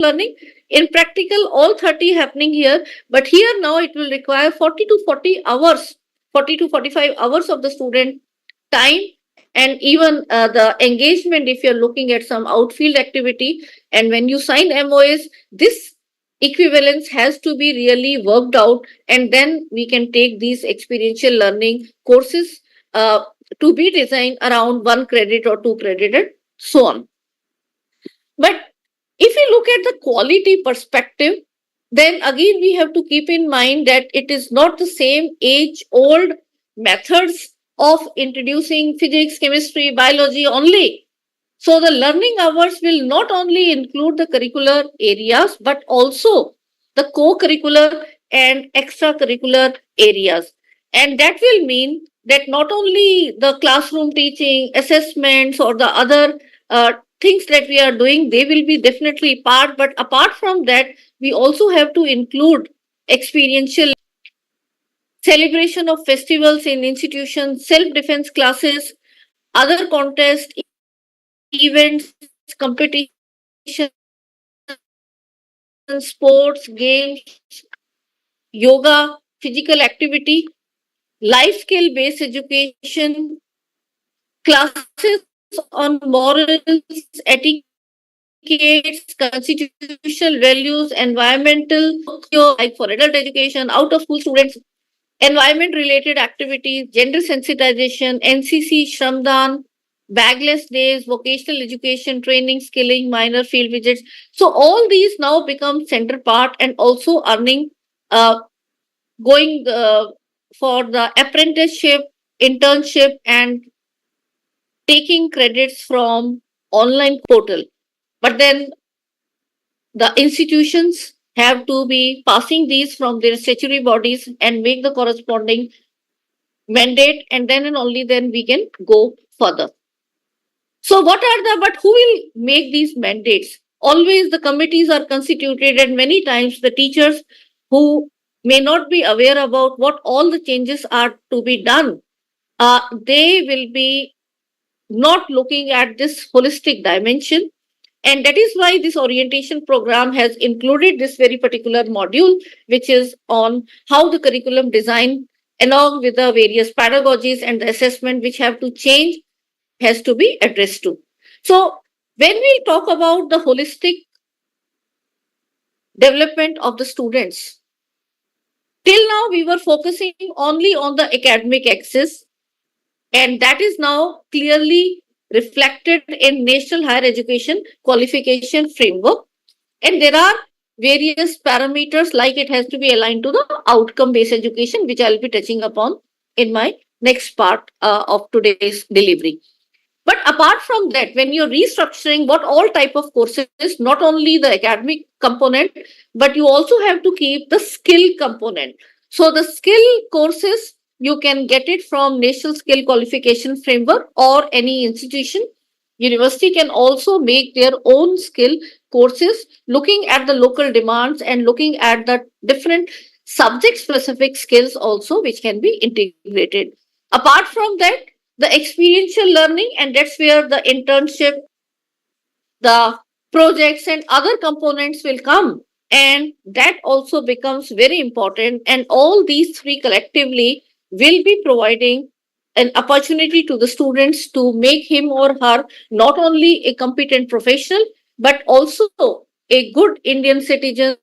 learning. In practical, all 30 happening here, but here now it will require 40 to 40 hours, 40 to 45 hours of the student time, and even the engagement if you're looking at some outfield activity. And when you sign MOAs, this equivalence has to be really worked out, and then we can take these experiential learning courses to be designed around 1 credit or 2 credit and so on. But if you look at the quality perspective, then again we have to keep in mind that it is not the same age old methods of introducing physics, chemistry, biology only. So the learning hours will not only include the curricular areas, but also the co-curricular and extracurricular areas. And that will mean that not only the classroom teaching, assessments, or the other things that we are doing, they will be definitely part. But apart from that, we also have to include experiential celebration of festivals in institutions, self-defense classes, other contests, events, competitions, sports, games, yoga, physical activity, life skill based education, classes on morals, etiquettes, constitutional values, environmental, like for adult education, out of school students, environment related activities, gender sensitization, NCC, Shramdan, bagless days, vocational education, training, skilling, minor field visits. So all these now become center part, and also earning, going for the apprenticeship, internship, and taking credits from online portal. But then the institutions have to be passing these from their statutory bodies and make the corresponding mandate, and then and only then we can go further. So but who will make these mandates? Always the committees are constituted, and many times the teachers who may not be aware about what all the changes are to be done, they will be not looking at this holistic dimension. And that is why this orientation program has included this very particular module, which is on how the curriculum design, along with the various pedagogies and the assessment which have to change, has to be addressed to. So, when we talk about the holistic development of the students, till now we were focusing only on the academic axis, and that is now clearly reflected in National Higher Education Qualification Framework. And there are various parameters, like it has to be aligned to the outcome based education, which I'll be touching upon in my next part of today's delivery. But apart from that, when you're restructuring what all type of courses, not only the academic component, but you also have to keep the skill component. So the skill courses, you can get it from National Skill Qualification Framework, or any institution. University can also make their own skill courses, looking at the local demands and looking at the different subject specific skills also, which can be integrated. Apart from that, the experiential learning, and that's where the internship, the projects, and other components will come. And that also becomes very important. And all these three collectively will be providing an opportunity to the students to make him or her not only a competent professional, but also a good Indian citizen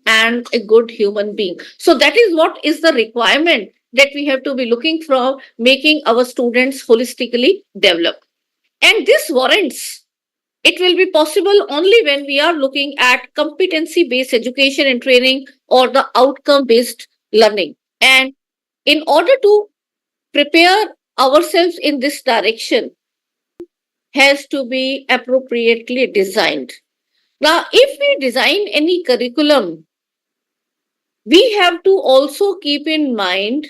and a good human being. So that is what is the requirement that we have to be looking for, making our students holistically develop. And this warrants, it will be possible only when we are looking at competency based education and training, or the outcome based learning. And in order to prepare ourselves in this direction, has to be appropriately designed. Now, if we design any curriculum, we have to also keep in mind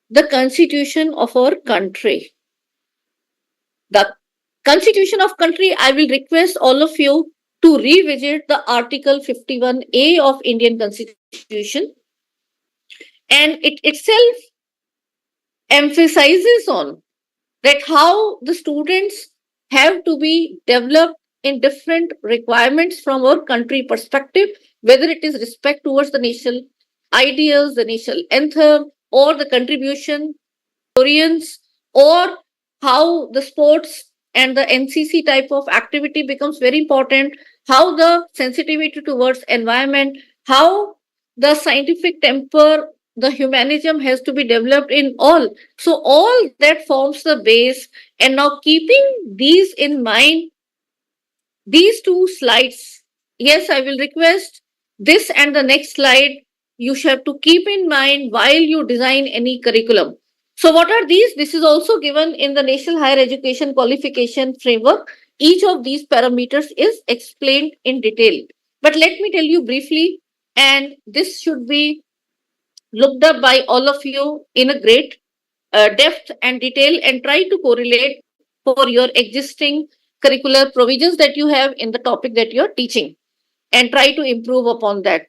the constitution of our country. The constitution of country, I will request all of you to revisit the Article 51A of Indian Constitution, and it itself emphasizes on that how the students have to be developed in different requirements from our country perspective, whether it is respect towards the national ideals, the national anthem, or the contribution, Koreans, or how the sports and the NCC type of activity becomes very important, how the sensitivity towards environment, how the scientific temper, the humanism has to be developed in all. So all that forms the base. And now keeping these in mind, these two slides, yes, I will request this and the next slide, you should have to keep in mind while you design any curriculum. So, what are these? This is also given in the National Higher Education Qualification Framework. Each of these parameters is explained in detail. But let me tell you briefly, and this should be looked up by all of you in a great depth and detail, and try to correlate for your existing curricular provisions that you have in the topic that you're teaching, and try to improve upon that.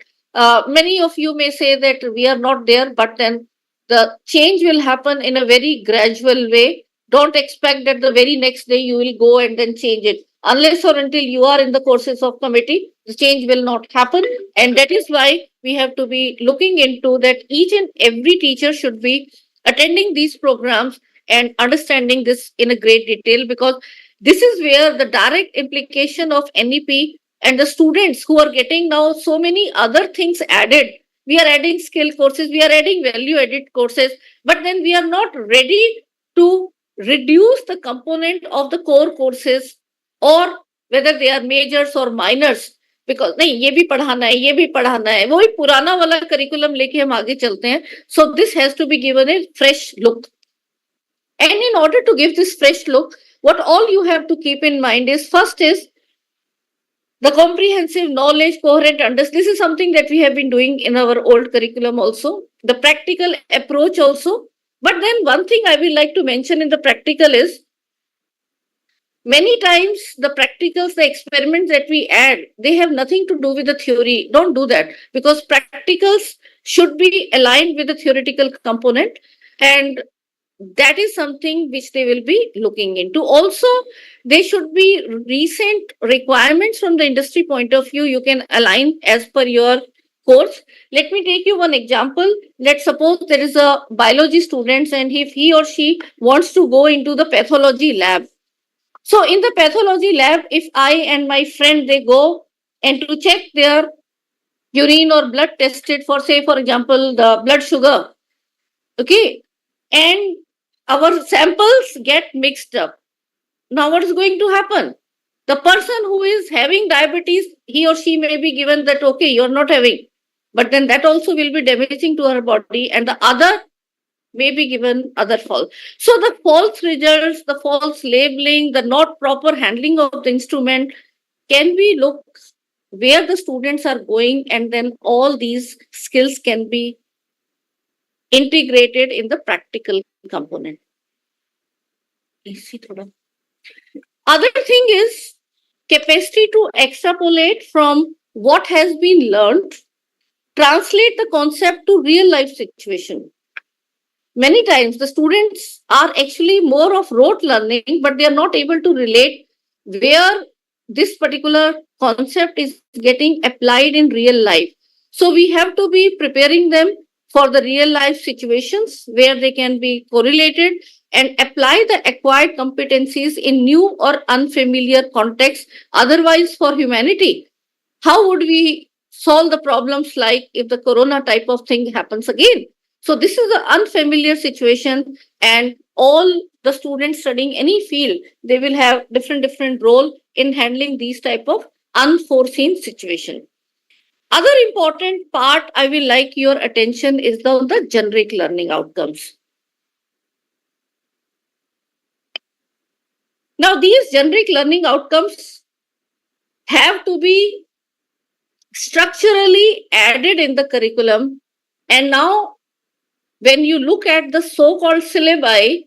Many of you may say that we are not there, but then the change will happen in a very gradual way. Don't expect that the very next day you will go and then change it. Unless or until you are in the courses of committee, the change will not happen. And that is why we have to be looking into that each and every teacher should be attending these programs and understanding this in a great detail, because this is where the direct implication of NEP and the students who are getting now so many other things added. We are adding skill courses, we are adding value added courses, but then we are not ready to reduce the component of the core courses, or whether they are majors or minors, because नहीं ये भी पढ़ाना है, ये भी पढ़ाना है, वही पुराना वाला करिकुलम लेके हम आगे चलते हैं. So this has to be given a fresh look. And in order to give this fresh look, what all you have to keep in mind is, first is the comprehensive knowledge, coherent understanding. This is something that we have been doing in our old curriculum also. The practical approach also. But then one thing I will like to mention in the practical is, many times the practicals, the experiments that we add, they have nothing to do with the theory. Don't do that, because practicals should be aligned with the theoretical component, and that is something which they will be looking into. Also, they should be recent requirements from the industry point of view. You can align as per your course. Let me take you one example. Let's suppose there is a biology student, and if he or she wants to go into the pathology lab. So in the pathology lab, if I and my friend, they go and to check their urine or blood tested for, say, for example, the blood sugar. Okay. And our samples get mixed up. Now what is going to happen? The person who is having diabetes, he or she may be given that, okay, you're not having. But then that also will be damaging to her body, and the other may be given other false. So the false results, the false labeling, the not proper handling of the instrument can be looked where the students are going, and then all these skills can be integrated in the practical component. Other thing is capacity to extrapolate from what has been learned, translate the concept to real life situation. Many times the students are actually more of rote learning, but they are not able to relate where this particular concept is getting applied in real life. So we have to be preparing them for the real life situations where they can be correlated and apply the acquired competencies in new or unfamiliar contexts. Otherwise, for humanity, how would we solve the problems like if the corona type of thing happens again? So this is an unfamiliar situation, and all the students studying any field, they will have different role in handling these type of unforeseen situation. Other important part I will like your attention is the generic learning outcomes. Now, these generic learning outcomes have to be structurally added in the curriculum. And now, when you look at the so-called syllabi,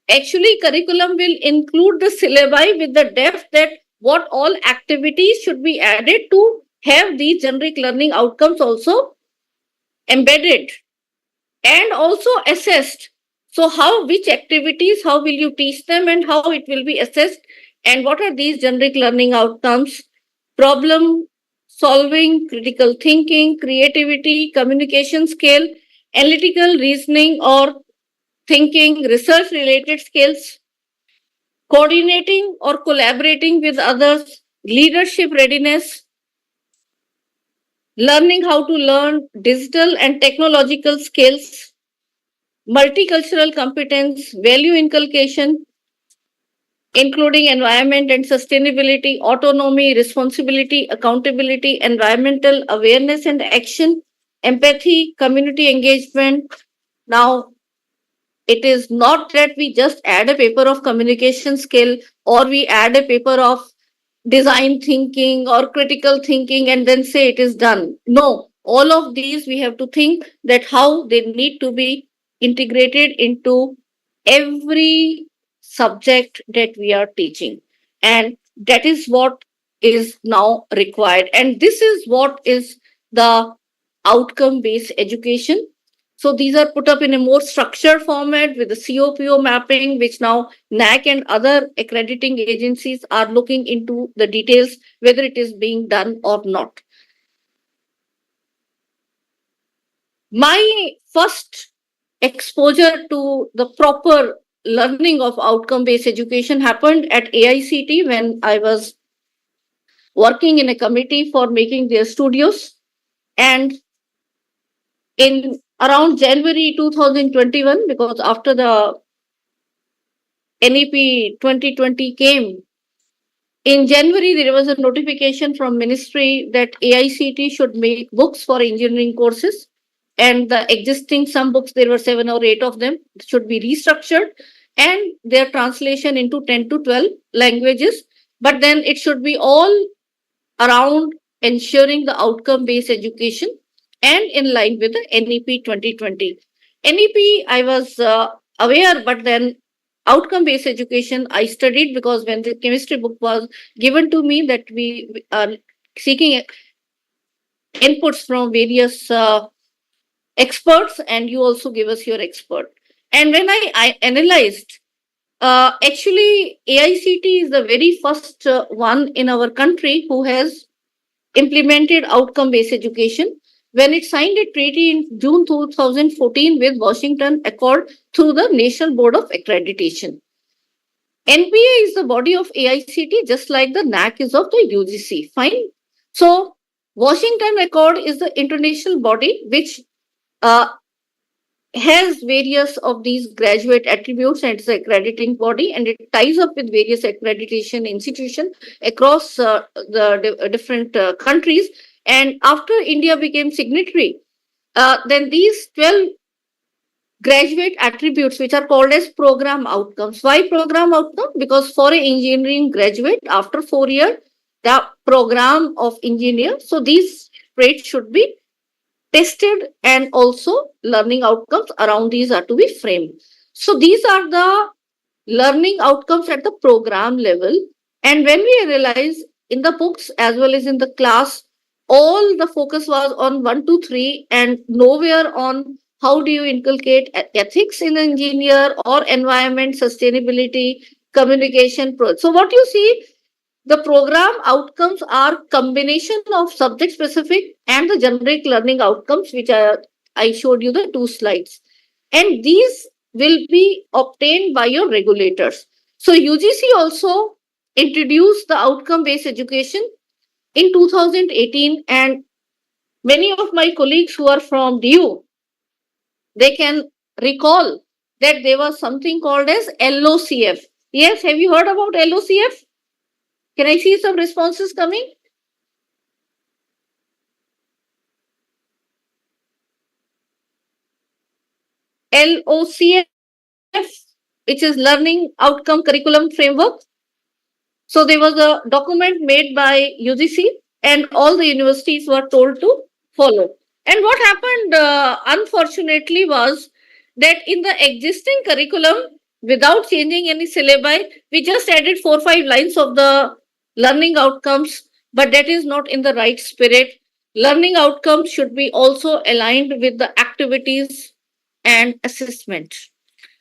actually curriculum will include the syllabi with the depth that what all activities should be added to have these generic learning outcomes also embedded and also assessed. So how, which activities, how will you teach them, and how it will be assessed And what are these generic learning outcomes? Problem solving, critical thinking, creativity, communication skill, analytical reasoning or thinking, research related skills, coordinating or collaborating with others, leadership readiness, learning how to learn digital and technological skills, multicultural competence, value inculcation, including environment and sustainability, autonomy, responsibility, accountability, environmental awareness and action, empathy, community engagement. Now, it is not that we just add a paper of communication skill or we add a paper of design thinking or critical thinking and then say it is done. No, all of these we have to think that how they need to be integrated into every subject that we are teaching. And that is what is now required. And this is what is the outcome based education. So these are put up in a more structured format with the COPO mapping, which now NAAC and other accrediting agencies are looking into the details, whether it is being done or not. My first exposure to the proper learning of outcome based education happened at AICT when I was working in a committee for making their studios. And in around January 2021, because after the NEP 2020 came, in January there was a notification from ministry that AICT should make books for engineering courses, and the existing some books, there were 7 or 8 of them, should be restructured and their translation into 10 to 12 languages, but then it should be all around ensuring the outcome based education and in line with the NEP 2020. NEP, I was aware, but then outcome based education I studied because when the chemistry book was given to me, that we are seeking inputs from various experts, and you also give us your expert. And when I analyzed, actually, AICT is the very first one in our country who has implemented outcome based education when it signed a treaty in June 2014 with Washington Accord through the National Board of Accreditation. NPA is the body of AICT, just like the NAAC is of the UGC. Fine. So, Washington Accord is the international body which uh, has various of these graduate attributes, and it's an accrediting body, and it ties up with various accreditation institutions across the different countries. And after India became signatory, then these 12 graduate attributes, which are called as program outcomes. Why program outcome? Because for an engineering graduate, after 4 years, the program of engineer, so these traits should be tested, and also learning outcomes around these are to be framed. So these are the learning outcomes at the program level. And when we realize in the books as well as in the class, all the focus was on 1, 2, 3, and nowhere on how do you inculcate ethics in engineer or environment, sustainability, communication. So what you see, the program outcomes are combination of subject specific and the generic learning outcomes, which I showed you the 2 slides. And these will be obtained by your regulators. So UGC also introduced the outcome based education in 2018, and many of my colleagues who are from DU, they can recall that there was something called as LOCF. Yes, have you heard about LOCF? Can I see some responses coming? LOCF, which is Learning Outcome Curriculum Framework. So there was a document made by UGC, and all the universities were told to follow. And what happened, unfortunately, was that in the existing curriculum, without changing any syllabi, we just added 4, 5 lines of the learning outcomes, but that is not in the right spirit. Learning outcomes should be also aligned with the activities and assessment.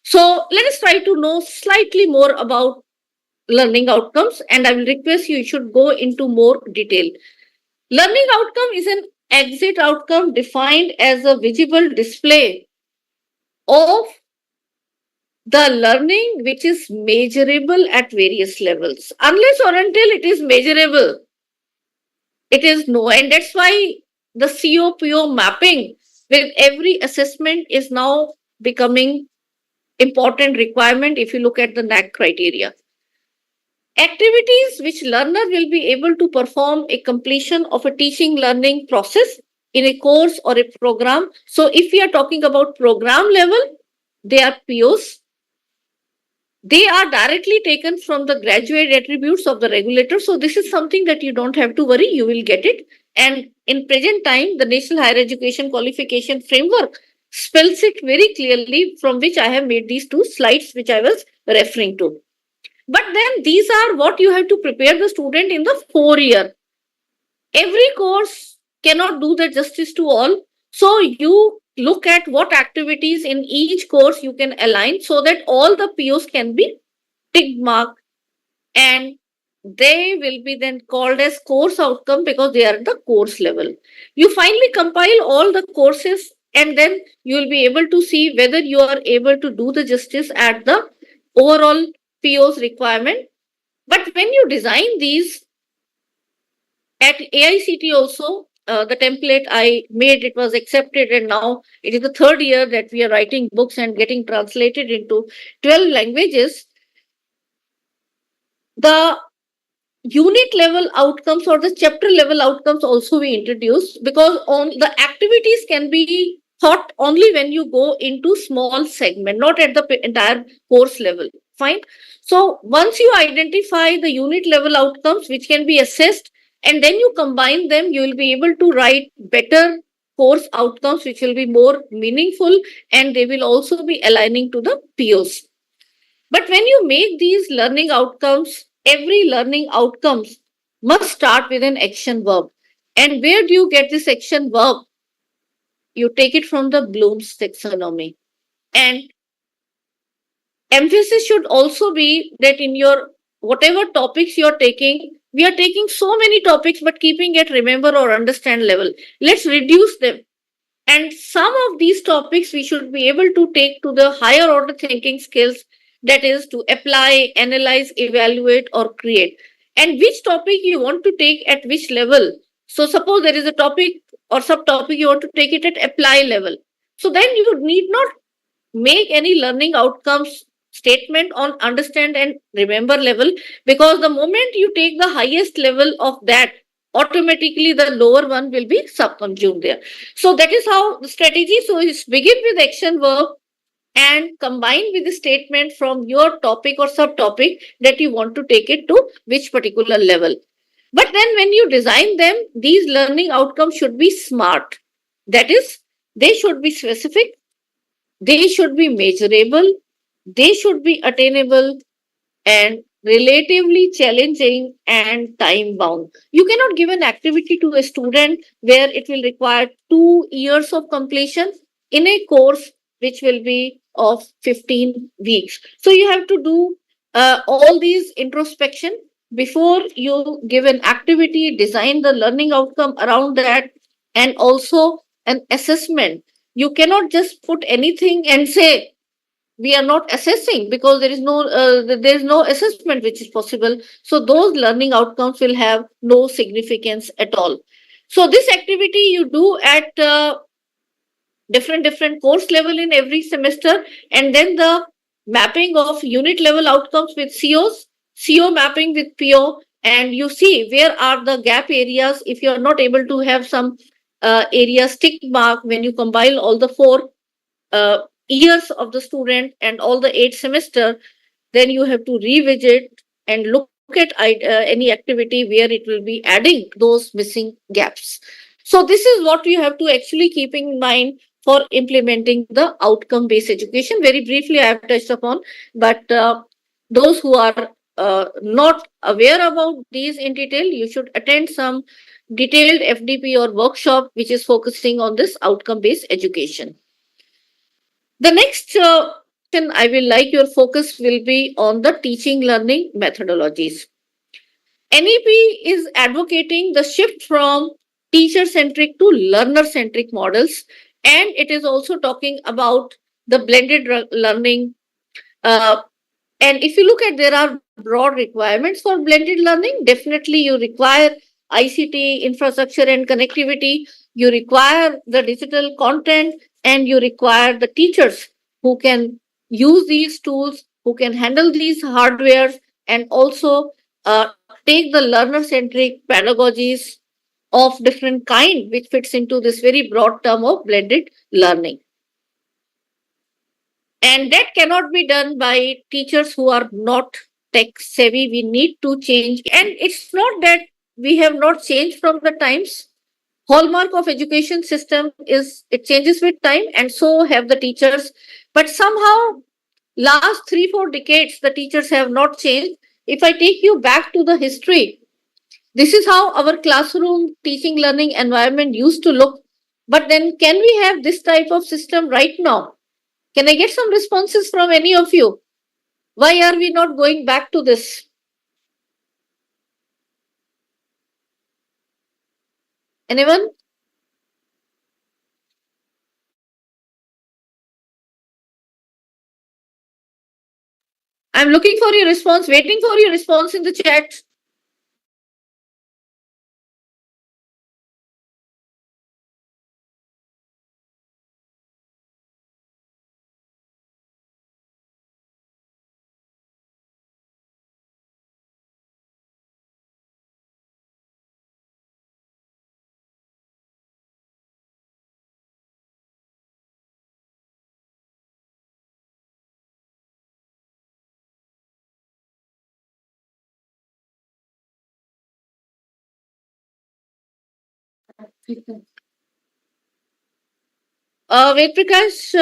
So let us try to know slightly more about learning outcomes, and I will request you should go into more detail. Learning outcome is an exit outcome defined as a visible display of the learning which is measurable at various levels. Unless or until it is measurable, it is no. And that's why the COPO mapping with every assessment is now becoming important requirement if you look at the NAAC criteria. Activities which learner will be able to perform a completion of a teaching learning process in a course or a program. So if we are talking about program level, they are POs. They are directly taken from the graduate attributes of the regulator. So this is something that you don't have to worry, you will get it. And in present time, the National Higher Education Qualification Framework spells it very clearly, from which I have made these two slides which I was referring to. But then these are what you have to prepare the student in the 4 year. Every course cannot do the justice to all. So you look at what activities in each course you can align so that all the POs can be tick marked, and they will be then called as course outcome because they are at the course level. You finally compile all the courses, and then you will be able to see whether you are able to do the justice at the overall PO's requirement. But when you design these at AICT also, the template I made, it was accepted, and now it is the 3rd year that we are writing books and getting translated into 12 languages. The unit level outcomes or the chapter level outcomes also we introduced, because on the activities can be thought only when you go into small segment, not at the entire course level. Fine. So once you identify the unit level outcomes which can be assessed, and then you combine them, you will be able to write better course outcomes which will be more meaningful, and they will also be aligning to the POs. But when you make these learning outcomes, every learning outcomes must start with an action verb. And where do you get this action verb? You take it from the Bloom's taxonomy. And emphasis should also be that in your whatever topics you're taking, we are taking so many topics, but keeping it remember or understand level. Let's reduce them. And some of these topics we should be able to take to the higher order thinking skills, that is to apply, analyze, evaluate, or create. And which topic you want to take at which level. So suppose there is a topic or subtopic, you want to take it at apply level. So then you need not make any learning outcomes statement on understand and remember level, because the moment you take the highest level of that, automatically the lower one will be subconsumed there. So that is how the strategy. So it's begin with action verb and combine with the statement from your topic or subtopic that you want to take it to which particular level. But then when you design them, these learning outcomes should be smart. That is, they should be specific, they should be measurable, they should be attainable, and relatively challenging and time bound. You cannot give an activity to a student where it will require 2 years of completion in a course which will be of 15 weeks. So you have to do all these introspection before you give an activity, design the learning outcome around that, and also an assessment. You cannot just put anything and say we are not assessing, because there is no assessment which is possible. So those learning outcomes will have no significance at all. So this activity you do at different course level in every semester, and then the mapping of unit level outcomes with COs, CO mapping with PO, and you see where are the gap areas. If you are not able to have some areas tick mark when you combine all the 4 years of the student and all the 8 semester, then you have to revisit and look at any activity where it will be adding those missing gaps. So this is what you have to actually keep in mind for implementing the outcome based education. Very briefly I have touched upon, but those who are not aware about these in detail, you should attend some detailed FDP or workshop which is focusing on this outcome based education. The next I will like your focus will be on the teaching learning methodologies. NEP is advocating the shift from teacher centric to learner centric models, and it is also talking about the blended learning. Uh, and if you look at, there are broad requirements for blended learning. Definitely, you require ICT infrastructure and connectivity. You require the digital content, and you require the teachers who can use these tools, who can handle these hardwares, and also take the learner-centric pedagogies of different kind, which fits into this very broad term of blended learning. And that cannot be done by teachers who are not tech savvy. We need to change. And it's not that we have not changed from the times. Hallmark of education system is it changes with time, and so have the teachers. But somehow, last 3-4 decades, the teachers have not changed. If I take you back to the history, this is how our classroom teaching learning environment used to look. But then, can we have this type of system right now? Can I get some responses from any of you? Why are we not going back to this? Anyone? I'm looking for your response, waiting for your response in the chat. Wait, Prakash,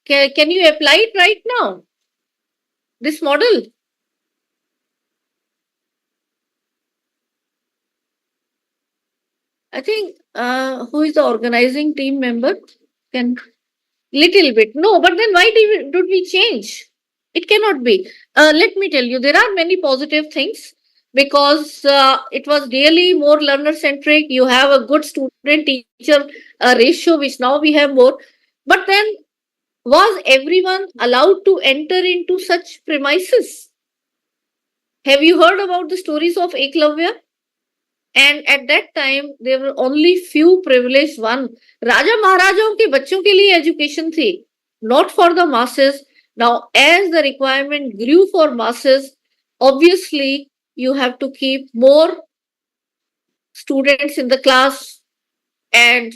can you apply it right now? This model? I think who is the organizing team member? Can little bit. No, but then why did we change? It cannot be. Let me tell you, there are many positive things because it was really more learner centric. You have a good student teacher ratio, which now we have more. But then, was everyone allowed to enter into such premises? Have you heard about the stories of Eklavya? And at that time, there were only few privileged one. राजा महाराजाओं के बच्चों के लिए education थी, not for the masses. Now, as the requirement grew for masses, obviously you have to keep more students in the class. And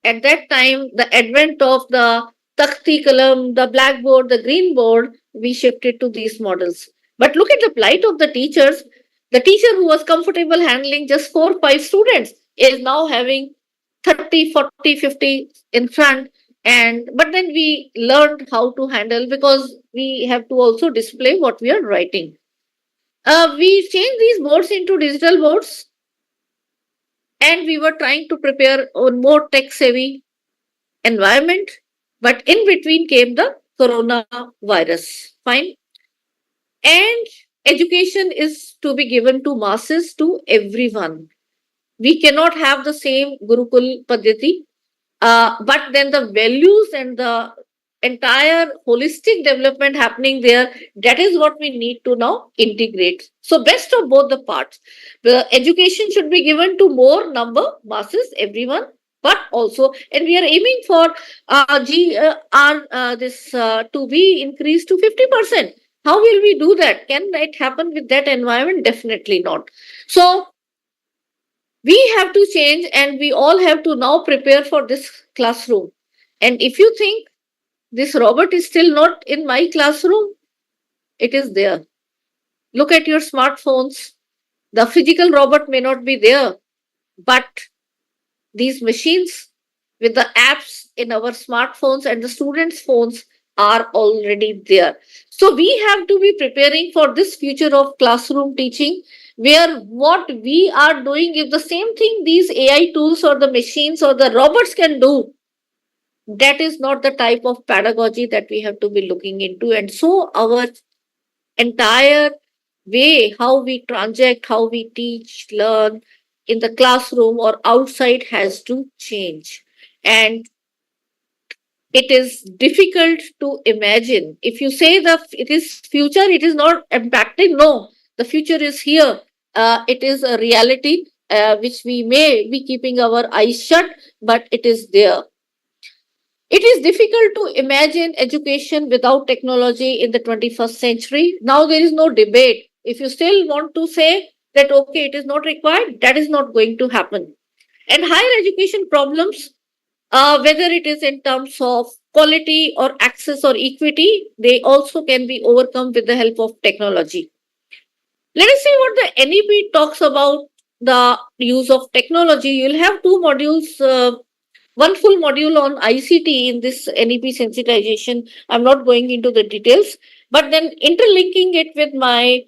at that time, the advent of the Takhti Kalam, the blackboard, the green board, we shifted to these models. But look at the plight of the teachers. The teacher who was comfortable handling just 4 or 5 students is now having 30, 40, 50 in front. And but then we learned how to handle because we have to also display what we are writing. We changed these boards into digital boards, and we were trying to prepare a more tech savvy environment. But in between came the coronavirus. Fine. And education is to be given to masses, to everyone. We cannot have the same Gurukul Paddhati, but then the values and the entire holistic development happening there, that is what we need to now integrate. So best of both the parts. The education should be given to more number, masses, everyone, but also, and we are aiming for this to be increased to 50%. How will we do that? Can it happen with that environment? Definitely not. So we have to change, and we all have to now prepare for this classroom. And if you think this robot is still not in my classroom, it is there. Look at your smartphones. The physical robot may not be there, but these machines with the apps in our smartphones and the students' phones are already there. So we have to be preparing for this future of classroom teaching, where what we are doing is the same thing these AI tools or the machines or the robots can do. that is not the type of pedagogy that we have to be looking into. And so our entire way, how we transact, how we teach, learn in the classroom or outside has to change. And it is difficult to imagine. If you say it is future, it is not impacting. No, the future is here. It is a reality which we may be keeping our eyes shut, but it is there. It is difficult to imagine education without technology in the 21st century. Now there is no debate. If you still want to say that, okay, it is not required, that is not going to happen. And higher education problems, whether it is in terms of quality or access or equity, they also can be overcome with the help of technology. Let us see what the NEP talks about the use of technology. You'll have two modules, one full module on ICT in this NEP sensitization. I'm not going into the details, but then interlinking it with my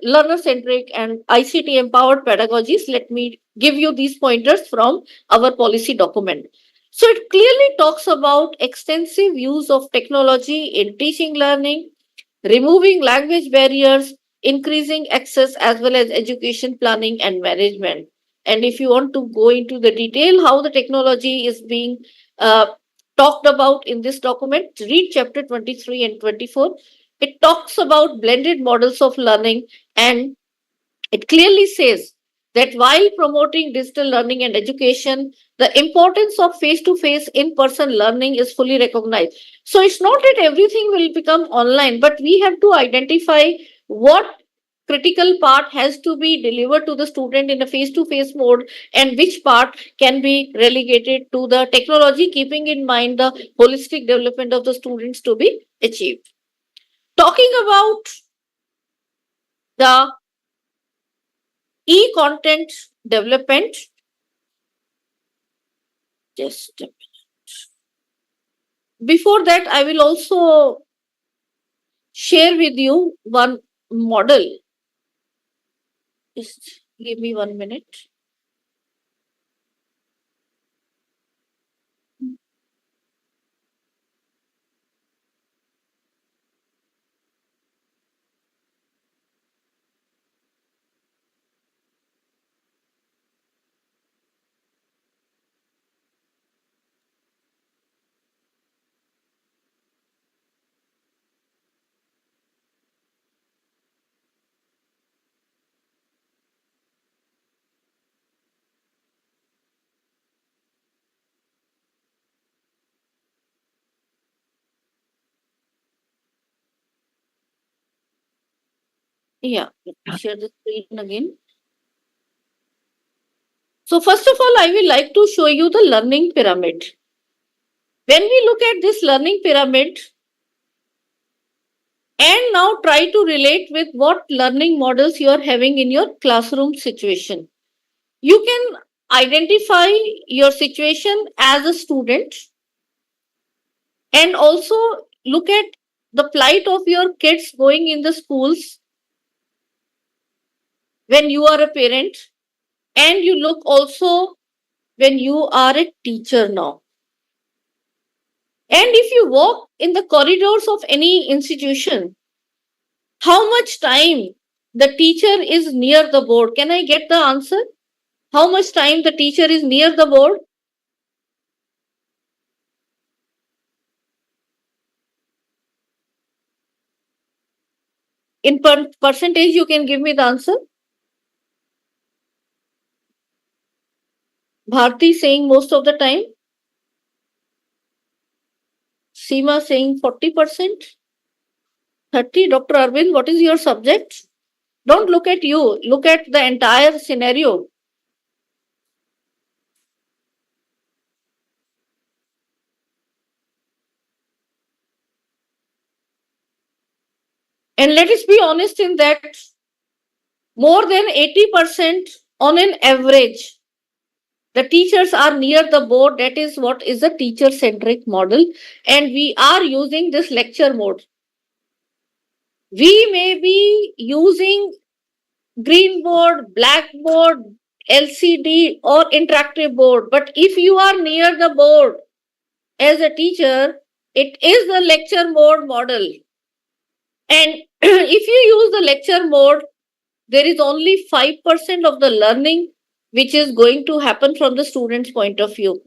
learner centric and ICT empowered pedagogies, let me give you these pointers from our policy document. So it clearly talks about extensive use of technology in teaching learning, removing language barriers, increasing access as well as education planning and management. And if you want to go into the detail how the technology is being uh, talked about in this document, read chapter 23 and 24. It talks about blended models of learning, and it clearly says that while promoting digital learning and education, the importance of face to face, in person learning is fully recognized. So it's not that everything will become online, but we have to identify what critical part has to be delivered to the student in a face to face mode and which part can be relegated to the technology, keeping in mind the holistic development of the students to be achieved. Talking about the e-content development, just before that, I will also share with you one model. Just give me 1 minute. Yeah, let me share the screen again. So, first of all, I will like to show you the learning pyramid. When we look at this learning pyramid and now try to relate with what learning models you are having in your classroom situation, you can identify your situation as a student and also look at the plight of your kids going in the schools when you are a parent, and you look also when you are a teacher now. And if you walk in the corridors of any institution, how much time the teacher is near the board? Can I get the answer? How much time the teacher is near the board? In percentage, you can give me the answer. Bharti saying most of the time. Seema saying 40%. 30. Dr. Arvind, what is your subject? Don't look at you, look at the entire scenario. And let us be honest in that more than 80% on an average, the teachers are near the board. That is what is a teacher centric model. And we are using this lecture mode. We may be using green board, blackboard, LCD, or interactive board. But if you are near the board, as a teacher, it is the lecture mode model. And if you use the lecture mode, there is only 5% of the learning which is going to happen from the student's point of view.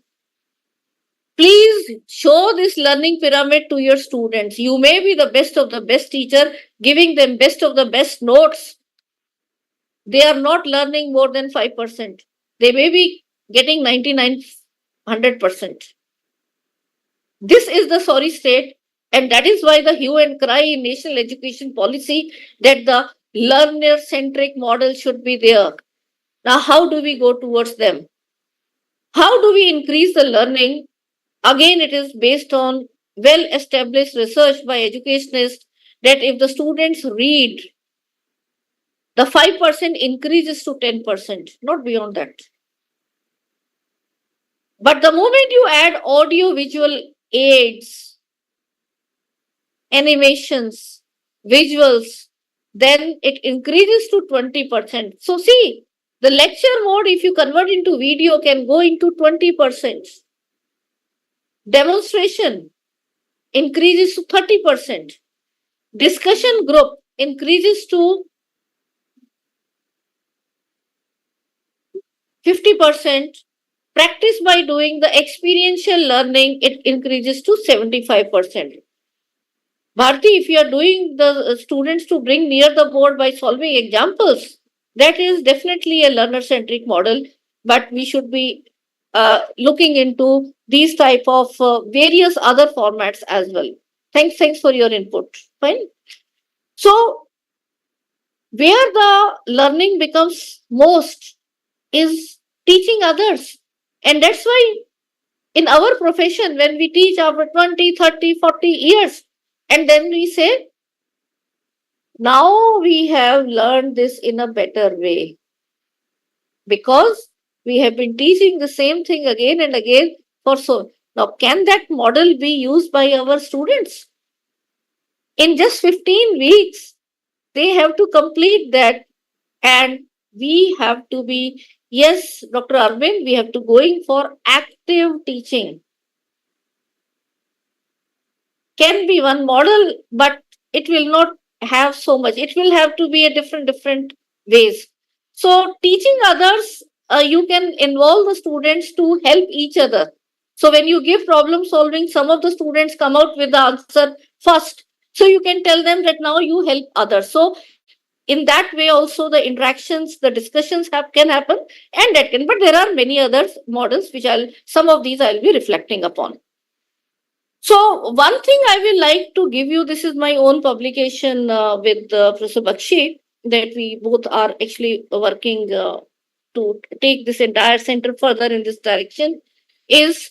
Please show this learning pyramid to your students. You may be the best of the best teacher, giving them best of the best notes. They are not learning more than 5%. They may be getting 99, 100%. This is the sorry state, and that is why the hue and cry in national education policy that the learner-centric model should be there. Now, how do we go towards them? How do we increase the learning? Again, it is based on well-established research by educationists that if the students read, the 5% increases to 10%, not beyond that. But the moment you add audio visual aids, animations, visuals, then it increases to 20%. So see, the lecture mode, if you convert into video, can go into 20%. Demonstration increases to 30%. Discussion group increases to 50%. Practice by doing the experiential learning, it increases to 75%. Bharti, if you are doing the students to bring near the board by solving examples, that is definitely a learner-centric model, but we should be looking into these type of various other formats as well. Thanks for your input. Fine. So, where the learning becomes most is teaching others. And that's why in our profession, when we teach after 20, 30, 40 years, and then we say, now we have learned this in a better way. Because we have been teaching the same thing again and again for so. Now, can that model be used by our students? In just 15 weeks, they have to complete that, and we have to be, yes, Dr. Arvind, we have to going for active teaching. Can be one model, but it will not have so much. It will have to be a different ways. So teaching others, you can involve the students to help each other. So when you give problem solving, some of the students come out with the answer first. So you can tell them that now you help others. So in that way also the interactions, the discussions can happen, and that can. But there are many other models which some of these I'll be reflecting upon. So one thing I will like to give you, this is my own publication with Professor Bakshi, that we both are actually working to take this entire center further in this direction, is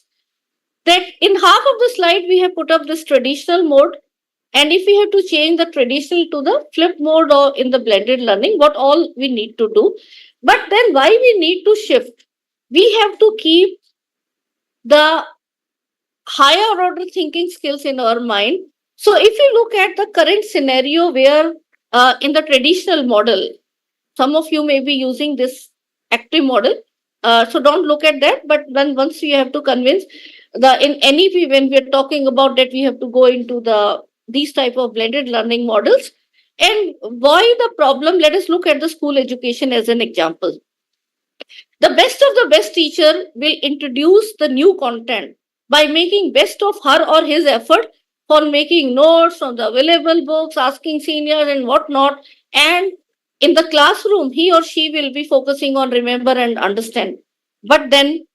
that in half of the slide we have put up this traditional mode, and if we have to change the traditional to the flip mode or in the blended learning, what all we need to do. But then why we need to shift? We have to keep the higher order thinking skills in our mind. So if you look at the current scenario where in the traditional model, some of you may be using this active model. So don't look at that. But then once we have to convince in NEP, when we are talking about that, we have to go into these type of blended learning models. And why the problem? Let us look at the school education as an example. The best of the best teacher will introduce the new content by making best of her or his effort for making notes from the available books, asking seniors and whatnot. And in the classroom, he or she will be focusing on remember and understand. But then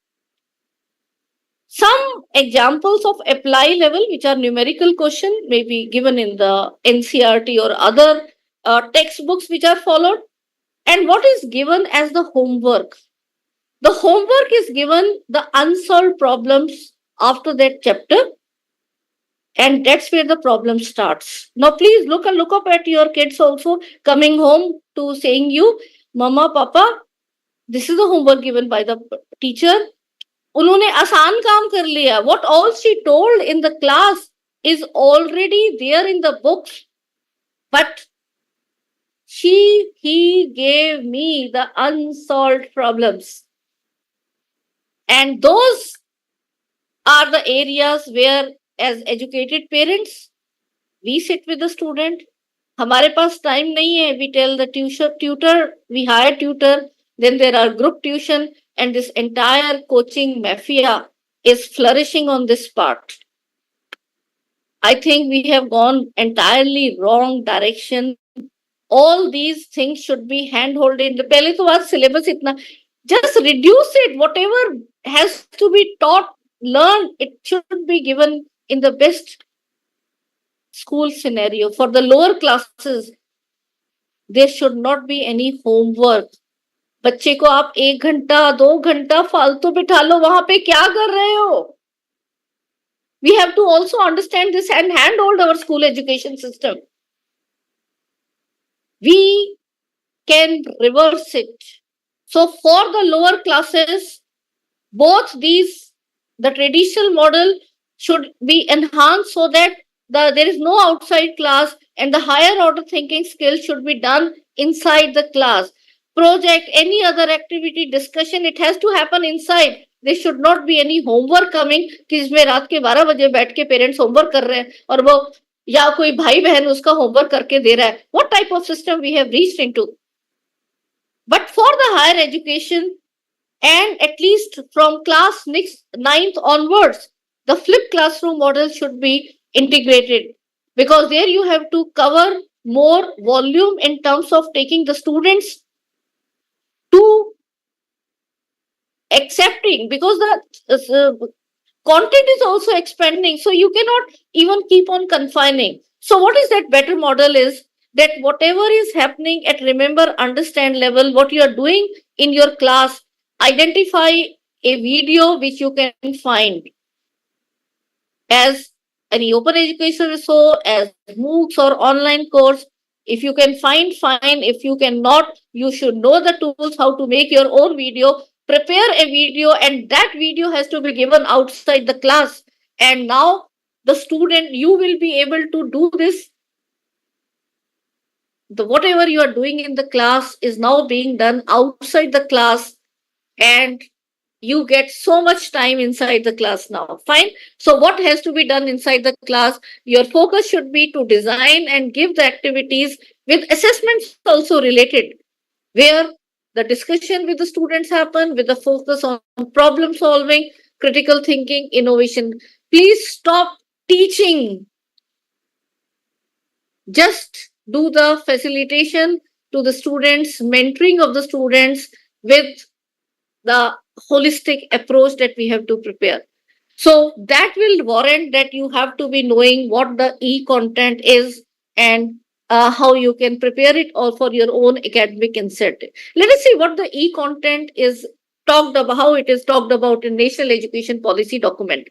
some examples of apply level, which are numerical question, may be given in the NCRT or other textbooks which are followed. And what is given as the homework? The homework is given the unsolved problems after that chapter, and that's where the problem starts. Now, please look up at your kids also coming home to saying you, Mama, Papa, this is the homework given by the teacher. उन्होंने आसान काम कर लिया. What all she told in the class is already there in the books, but he gave me the unsolved problems. And those are the areas where, as educated parents, we sit with the student. हमारे पास time नहीं है. We tell the tutor, we hire tutor. Then there are group tuition, and this entire coaching mafia is flourishing on this part. I think we have gone entirely wrong direction. All these things should be hand-holded. पहले तो आज syllabus इतना, just reduce it. Whatever has to be taught, learned, it should be given in the best school scenario. For the lower classes, there should not be any homework. बच्चे को आप 1 घंटा 2 घंटा फालतू बिठा लो, वहां पे क्या कर रहे हो? We have to also understand this and handhold our school education system. We can reverse it. So for the lower classes, both these, the traditional model should be enhanced so that there is no outside class, and the higher order thinking skills should be done inside the class. Project, any other activity, discussion, it has to happen inside. There should not be any homework coming कि इसमें रात के 12 बजे बैठ के parents homework कर रहे हैं और वो या कोई भाई बहन उसका होमवर्क करके दे रहा है. What type of system we have reached into? But for the higher education, and at least from class 9th onwards, the flipped classroom model should be integrated, because there you have to cover more volume in terms of taking the students to accepting, because the content is also expanding, so you cannot even keep on confining. So what is that better model is that whatever is happening at remember understand level, what you are doing in your class, identify a video which you can find as any open education resource, as MOOCs or online course. If you can find, fine. If you cannot, you should know the tools how to make your own video. Prepare a video, and that video has to be given outside the class. And now the student, you will be able to do this. Whatever you are doing in the class is now being done outside the class, and you get so much time inside the class now. Fine. So what has to be done inside the class? Your focus should be to design and give the activities with assessments also related, where the discussion with the students happen with the focus on problem solving, critical thinking, innovation. Please stop teaching. Just do the facilitation to the students, mentoring of the students with the holistic approach that we have to prepare. So that will warrant that you have to be knowing what the e-content is and how you can prepare it all for your own academic incentive. Let us see what the e-content is talked about, how it is talked about in National Education Policy document.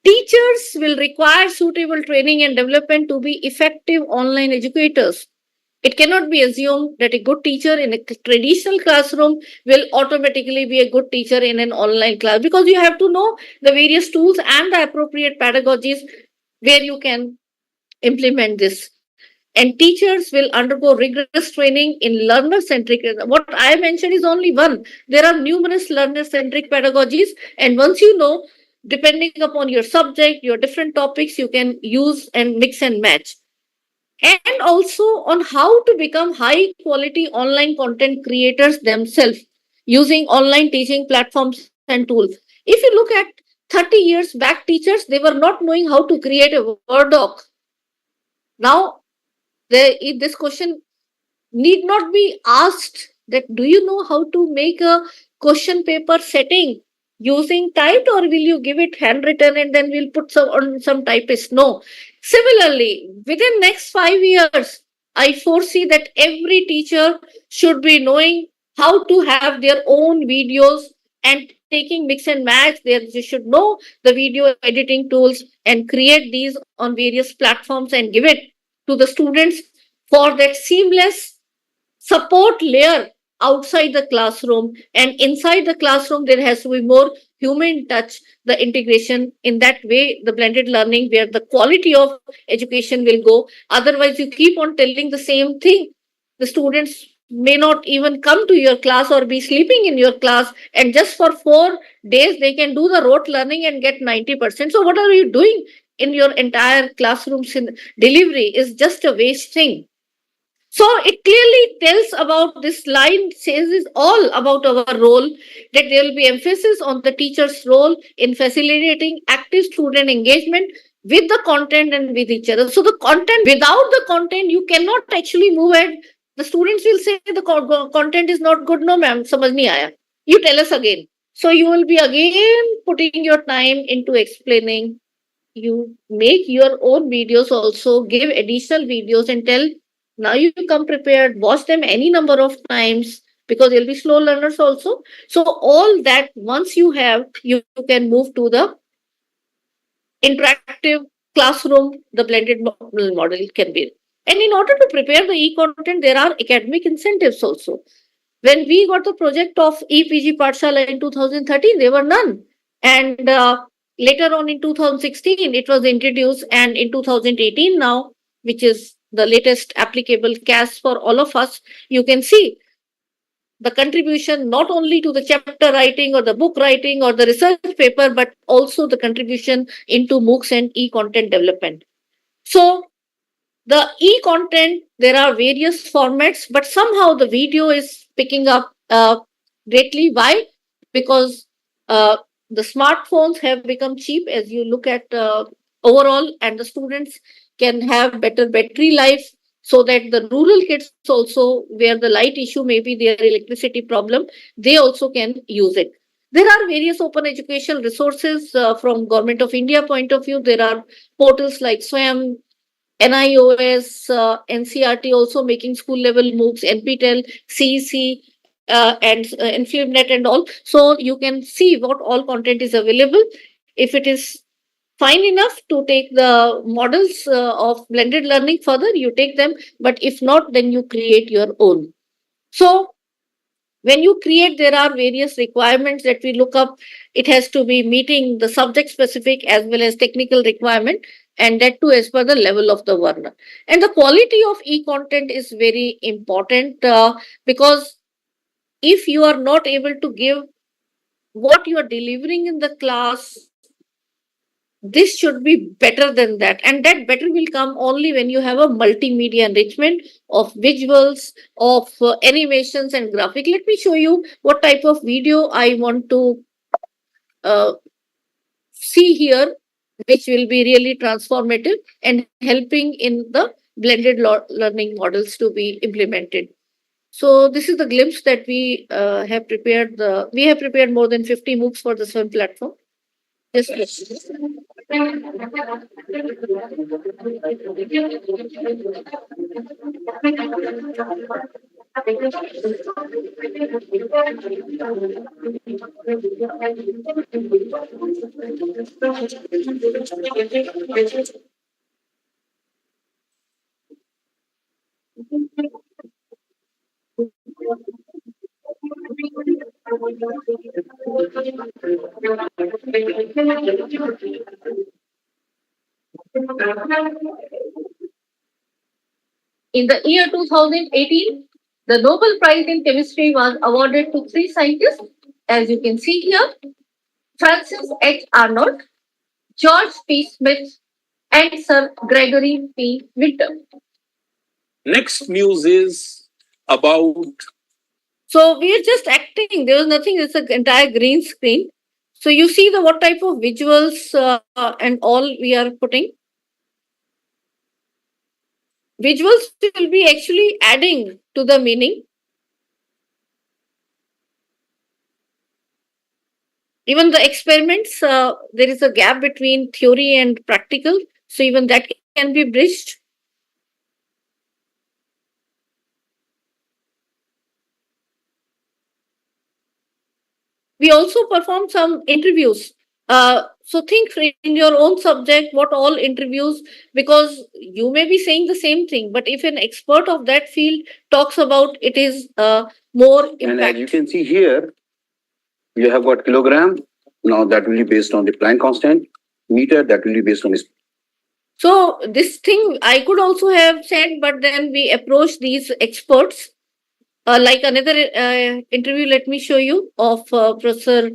Teachers will require suitable training and development to be effective online educators. It cannot be assumed that a good teacher in a traditional classroom will automatically be a good teacher in an online class, because you have to know the various tools and the appropriate pedagogies where you can implement this. And teachers will undergo rigorous training in learner-centric. What I mentioned is only one. There are numerous learner-centric pedagogies, and once you know, depending upon your subject, your different topics, you can use and mix and match. And also on how to become high quality online content creators themselves using online teaching platforms and tools. If you look at 30 years back, teachers, they were not knowing how to create a Word doc. Now, this question need not be asked that do you know how to make a question paper setting using typed, or will you give it handwritten and then we'll put some typist? No. Similarly, within next 5 years, I foresee that every teacher should be knowing how to have their own videos and taking mix and match. They should know the video editing tools and create these on various platforms and give it to the students for that seamless support layer outside the classroom. And inside the classroom, there has to be more human touch, the integration. In that way, the blended learning, where the quality of education will go. Otherwise, you keep on telling the same thing, the students may not even come to your class or be sleeping in your class, and just for 4 days they can do the rote learning and get 90%. So what are you doing in your entire classroom? Delivery is just a waste thing. So it clearly tells about, this line says is all about our role, that there will be emphasis on the teacher's role in facilitating active student engagement with the content and with each other. So the content, without the content, you cannot actually move ahead. The students will say the content is not good. No, ma'am, samajh nahi aaya. You tell us again. So you will be again putting your time into explaining. You make your own videos also, give additional videos and tell, now you come prepared, watch them any number of times, because you'll be slow learners also. So all that, once you have, you can move to the interactive classroom, the blended model can be. And in order to prepare the e-content, there are academic incentives also. When we got the project of EPG Pathshala in 2013, there were none. And later on in 2016, it was introduced. And in 2018 now, which is the latest applicable CAS for all of us, you can see the contribution not only to the chapter writing or the book writing or the research paper, but also the contribution into MOOCs and e-content development. So the e-content, there are various formats, but somehow the video is picking up greatly. Why? Because the smartphones have become cheap as you look at overall, and the students can have better battery life, so that the rural kids also, where the light issue may be their electricity problem, they also can use it. There are various open educational resources from Government of India point of view. There are portals like Swayam, NIOS, NCRT also making school level MOOCs, NPTEL, CEC, and InfluentNet and all. So you can see what all content is available. If it is fine enough to take the models of blended learning further, you take them. But if not, then you create your own. So when you create, there are various requirements that we look up. It has to be meeting the subject specific as well as technical requirement, and that too as per the level of the learner. And the quality of e-content is very important, because if you are not able to give what you are delivering in the class, this should be better than that. And that better will come only when you have a multimedia enrichment of visuals, of animations and graphic. Let me show you what type of video I want to uh, see here, which will be really transformative and helping in the blended learning models to be implemented. So this is the glimpse that we have prepared. We have prepared more than 50 MOOCs for the SWIM platform. Yes. In the year 2018, the Nobel Prize in Chemistry was awarded to 3 scientists, as you can see here: Francis H. Arnold, George P. Smith, and Sir Gregory P. Winter. Next news is about. So we are just acting. There was nothing. It's an entire green screen. So you see the what type of visuals and all we are putting. Visuals will be actually adding to the meaning. Even the experiments, there is a gap between theory and practical. So even that can be bridged. We also perform some interviews. So think in your own subject what all interviews, because you may be saying the same thing, but if an expert of that field talks about it, is more impact. And as you can see here, you have got kilogram. Now that will be based on the Planck constant. Meter, that will be based on this. So this thing I could also have said, but then we approach these experts like another interview, let me show you, of Professor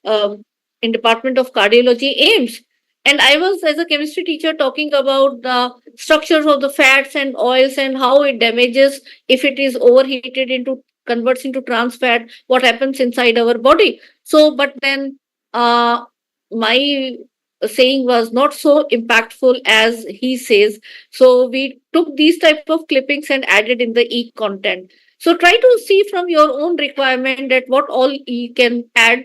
in Department of Cardiology, AIMS. And I was, as a chemistry teacher, talking about the structures of the fats and oils and how it damages if it is overheated into converts into trans fat, what happens inside our body. So, but then my saying was not so impactful as he says. So we took these type of clippings and added in the e content. So try to see from your own requirement that what all you can add.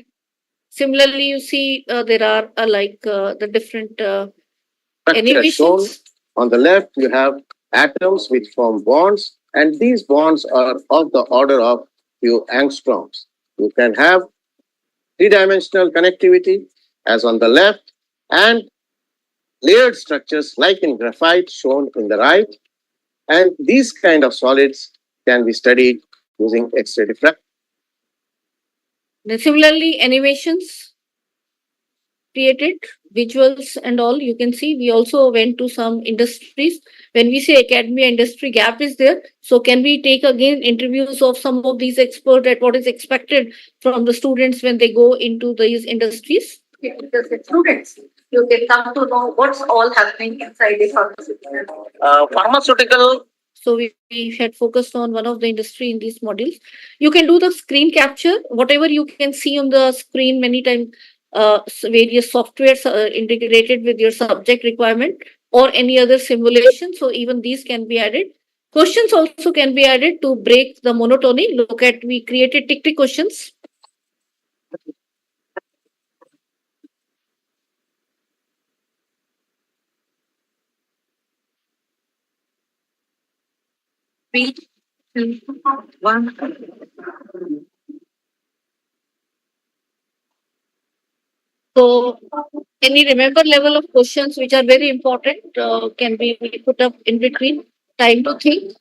Similarly, you see there are the different Structure as shown. animations. On the left, you have atoms which form bonds, and these bonds are of the order of few angstroms. You can have three-dimensional connectivity, as on the left, and layered structures like in graphite shown in the right. And these kind of solids can be studied using X-ray diffraction. Then similarly, animations created, visuals and all, you can see we also went to some industries. When we say academia industry gap is there, so can we take again interviews of some of these experts at what is expected from the students when they go into these industries? Because the students, you can come to know what's all happening inside the pharmaceutical. Pharmaceutical. So we had focused on one of the industry in these modules. You can do the screen capture, whatever you can see on the screen many times, various softwares integrated with your subject requirement or any other simulation. So even these can be added. Questions also can be added to break the monotony. Look at, we created tick questions. Three, two, one. So, any remember level of questions which are very important can be put up in between. Time to think.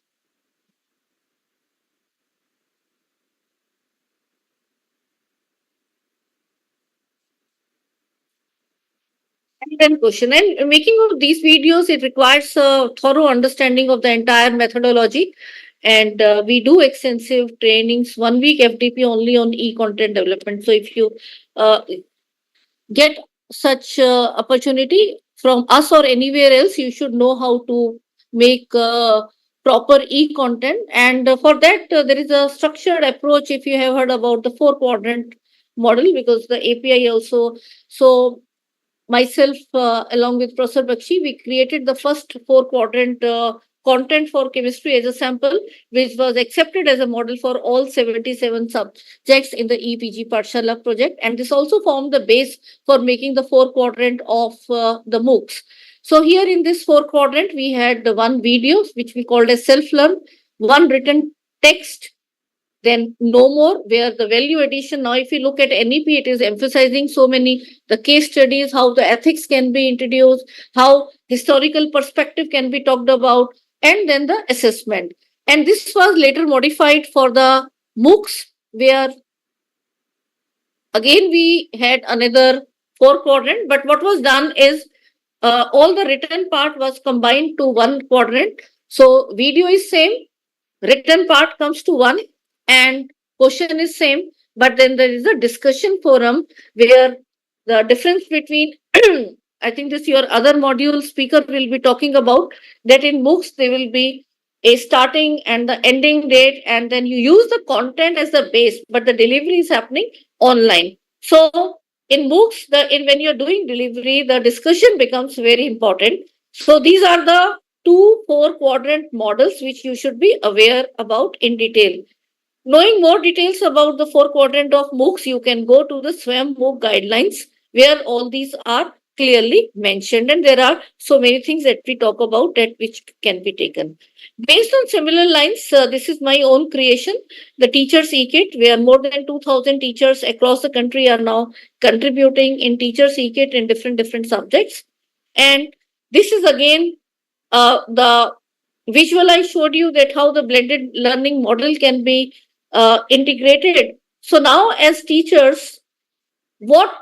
And then question. And making of these videos, it requires a thorough understanding of the entire methodology. And we do extensive trainings, 1 week FDP only on e-content development. So if you uh, get such opportunity from us or anywhere else, you should know how to make proper e-content. And for that, there is a structured approach. If you have heard about the 4 quadrant model, because the API also. So myself, along with Professor Bakshi, we created the first 4 quadrant content for chemistry as a sample, which was accepted as a model for all 77 subjects in the EPG Pathshala project. And this also formed the base for making the 4 quadrant of the MOOCs. So here in this 4 quadrant, we had the one video, which we called as self-learn, one written text, then no more, where the value addition. Now, if you look at NEP, it is emphasizing so many, the case studies, how the ethics can be introduced, how historical perspective can be talked about, and then the assessment. And this was later modified for the MOOCs, where again we had another 4 quadrant, but what was done is all the written part was combined to 1 quadrant. So video is same, written part comes to one, and question is same, but then there is a discussion forum where the difference between I think this your other module speaker will be talking about that in MOOCs there will be a starting and the ending date, and then you use the content as the base, but the delivery is happening online. So in MOOCs, when you're doing delivery, the discussion becomes very important. So these are the 2 4 quadrant models which you should be aware about in detail. Knowing more details about the 4 quadrant of MOOCs, you can go to the SWAYAM MOOC guidelines where all these are clearly mentioned, and there are so many things that we talk about that which can be taken. Based on similar lines, this is my own creation, the Teachers E-Kit, where more than 2,000 teachers across the country are now contributing in Teachers E-Kit in different subjects. And this is again the visual I showed you, that how the blended learning model can be integrated. So now as teachers, what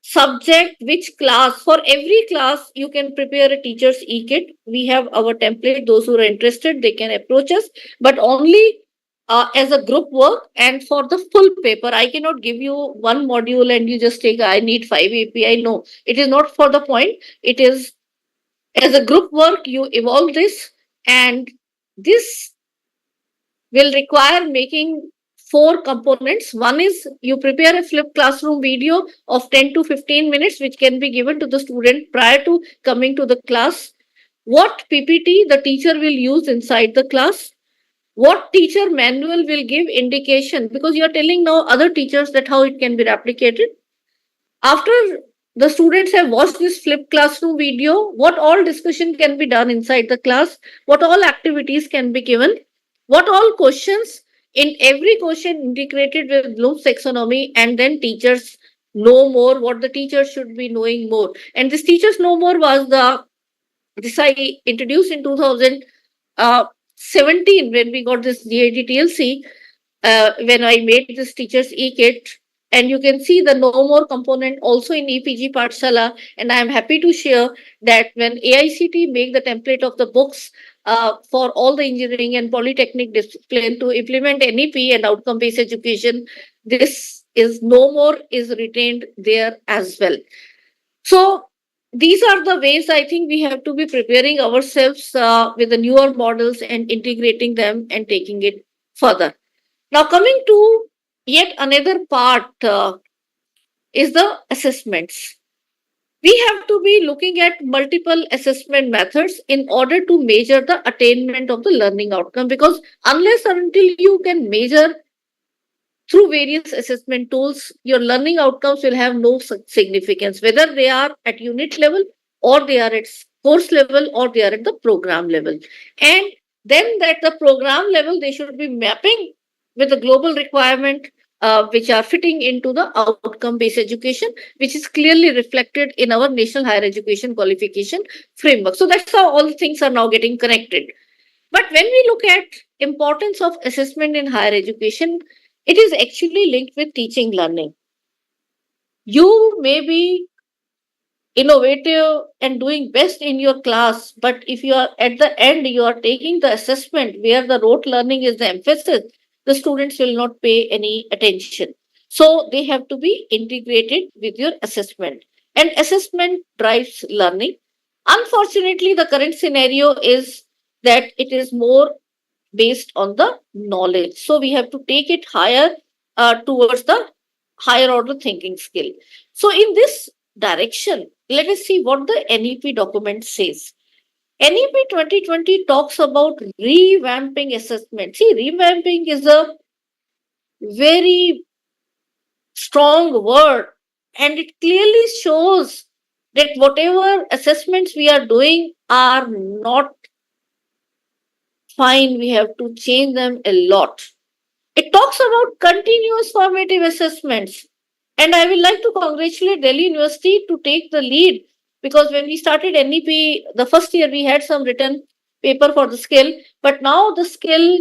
subject, which class, for every class you can prepare a teacher's e-kit. We have our template. Those who are interested, they can approach us, but only as a group work, and for the full paper, I cannot give you one module and you just take, I need 5 API. No, it is not for the point. It is as a group work, you evolve this, and this will require making 4 components. One is you prepare a flipped classroom video of 10 to 15 minutes, which can be given to the student prior to coming to the class. What PPT the teacher will use inside the class, what teacher manual will give indication, because you are telling now other teachers that how it can be replicated. After the students have watched this flipped classroom video, what all discussion can be done inside the class, what all activities can be given, what all questions, in every question integrated with Bloom's taxonomy, and then teachers know more, what the teachers should be knowing more. And this teachers know more was this I introduced in 2017 when we got this GIDTLC, when I made this teacher's e-kit. And you can see the no more component also in EPG Pathshala. And I am happy to share that when AICT make the template of the books for all the engineering and polytechnic discipline to implement NEP and outcome-based education, this is no more is retained there as well. So these are the ways I think we have to be preparing ourselves with the newer models and integrating them and taking it further. Now, coming to yet another part is the assessments. We have to be looking at multiple assessment methods in order to measure the attainment of the learning outcome, because unless or until you can measure through various assessment tools, your learning outcomes will have no significance, whether they are at unit level or they are at course level or they are at the program level. And then at the program level, they should be mapping with the global requirement, which are fitting into the outcome-based education, which is clearly reflected in our National Higher Education Qualification Framework. So that's how all things are now getting connected. But when we look at importance of assessment in higher education, it is actually linked with teaching learning. You may be innovative and doing best in your class, but if you are at the end, you are taking the assessment where the rote learning is the emphasis, the students will not pay any attention. So they have to be integrated with your assessment. And assessment drives learning. Unfortunately, the current scenario is that it is more based on the knowledge. So we have to take it higher towards the higher order thinking skill. So in this direction, let us see what the NEP document says. NEP 2020 talks about revamping assessment. See, revamping is a very strong word, and it clearly shows that whatever assessments we are doing are not fine. We have to change them a lot. It talks about continuous formative assessments. And I would like to congratulate Delhi University to take the lead, because when we started NEP, the first year we had some written paper for the skill, but now the skill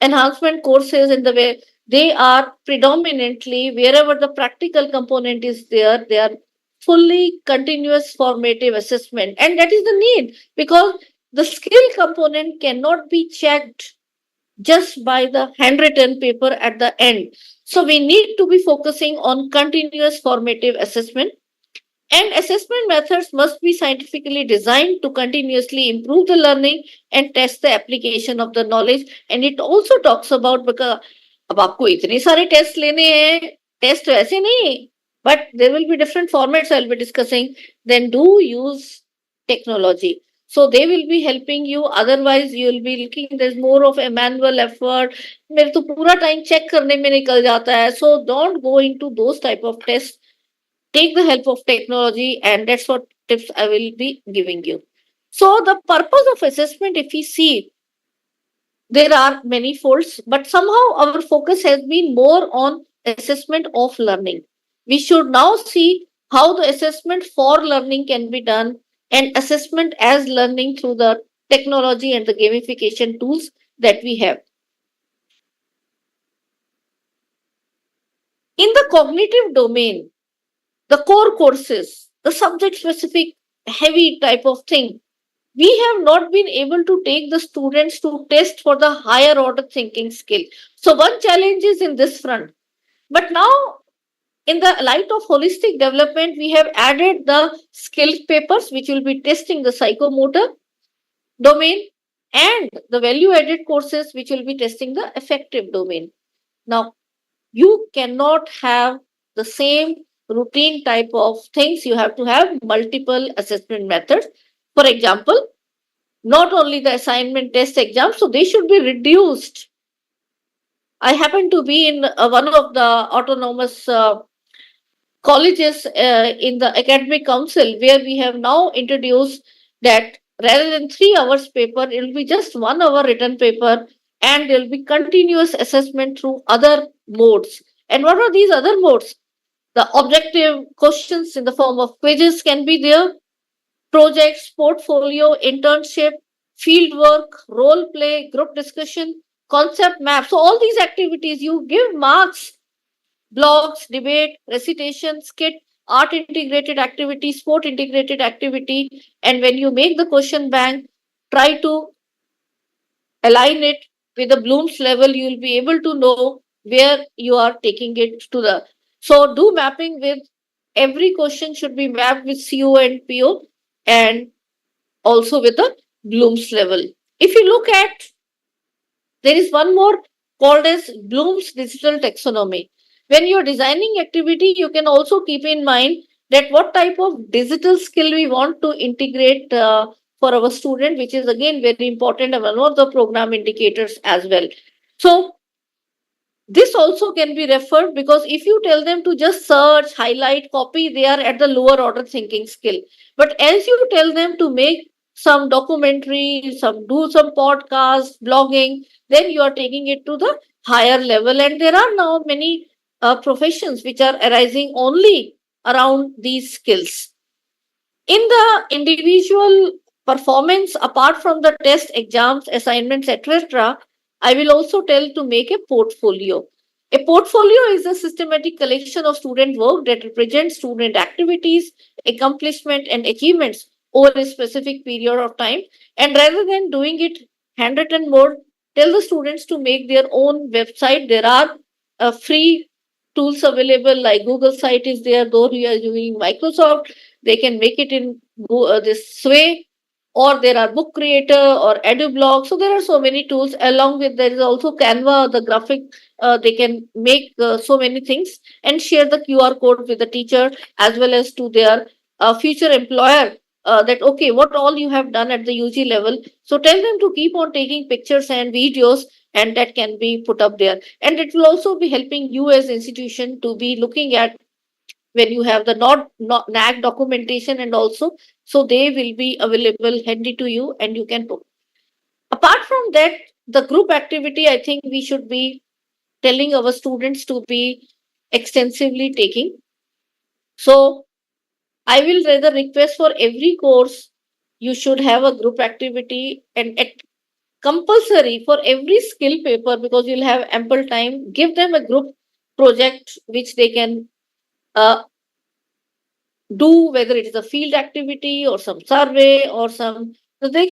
enhancement courses in the way they are predominantly wherever the practical component is there, they are fully continuous formative assessment. And that is the need, because the skill component cannot be checked just by the handwritten paper at the end. So we need to be focusing on continuous formative assessment. And assessment methods must be scientifically designed to continuously improve the learning and test the application of the knowledge. And it also talks about, because अब आपको इतने सारे test लेने हैं, test वैसे नहीं, but there will be different formats I'll be discussing. Then do use technology. So they will be helping you. Otherwise, you will be looking, there's more of a manual effort. मेरे तो पूरा time check करने में निकल जाता है. So don't go into those type of tests. Take the help of technology, and that's what tips I will be giving you. So the purpose of assessment, if we see, there are many folds, but somehow our focus has been more on assessment of learning. We should now see how the assessment for learning can be done, and assessment as learning through the technology and the gamification tools that we have. In the cognitive domain, the core courses, the subject specific heavy type of thing, we have not been able to take the students to test for the higher order thinking skill. So one challenge is in this front. But now, in the light of holistic development, we have added the skill papers, which will be testing the psychomotor domain, and the value added courses, which will be testing the affective domain. Now, you cannot have the same routine type of things. You have to have multiple assessment methods. For example, not only the assignment test exams, so they should be reduced. I happen to be in one of the autonomous colleges in the academic council where we have now introduced that rather than 3 hours paper, it will be just 1 hour written paper, and there will be continuous assessment through other modes. And what are these other modes? The objective questions in the form of quizzes can be there, projects, portfolio, internship, field work, role play, group discussion, concept map. So all these activities you give marks, blogs, debate, recitation, skit, art integrated activity, sport integrated activity. And when you make the question bank, try to align it with the Bloom's level. You will be able to know where you are taking it to the. So do mapping with every question should be mapped with CO and PO, and also with the Bloom's level. If you look at, there is one more called as Bloom's digital taxonomy. When you're designing activity, you can also keep in mind that what type of digital skill we want to integrate for our student, which is again very important and one of the program indicators as well. So this also can be referred, because if you tell them to just search, highlight, copy, they are at the lower order thinking skill. But as you tell them to make some documentary, do some podcast, blogging, then you are taking it to the higher level. And there are now many professions which are arising only around these skills. In the individual performance, apart from the test, exams, assignments, etc., I will also tell to make a portfolio. A portfolio is a systematic collection of student work that represents student activities, accomplishment, and achievements over a specific period of time. And rather than doing it handwritten mode, tell the students to make their own website. There are free tools available, like Google site is there. Though we are using Microsoft, they can make it in this way, or there are book creator or EduBlog. So there are so many tools. Along with, there is also Canva, the graphic. They can make so many things and share the QR code with the teacher as well as to their future employer. That okay, what all you have done at the UG level. So tell them to keep on taking pictures and videos, and that can be put up there. And it will also be helping you as institution to be looking at when you have the not NAAC documentation, and also so they will be available handy to you and you can put. Apart from that, the group activity, I think we should be telling our students to be extensively taking. So I will rather request for every course you should have a group activity, and at compulsory for every skill paper, because you'll have ample time, give them a group project which they can uh, do, whether it is a field activity or some survey or some, so they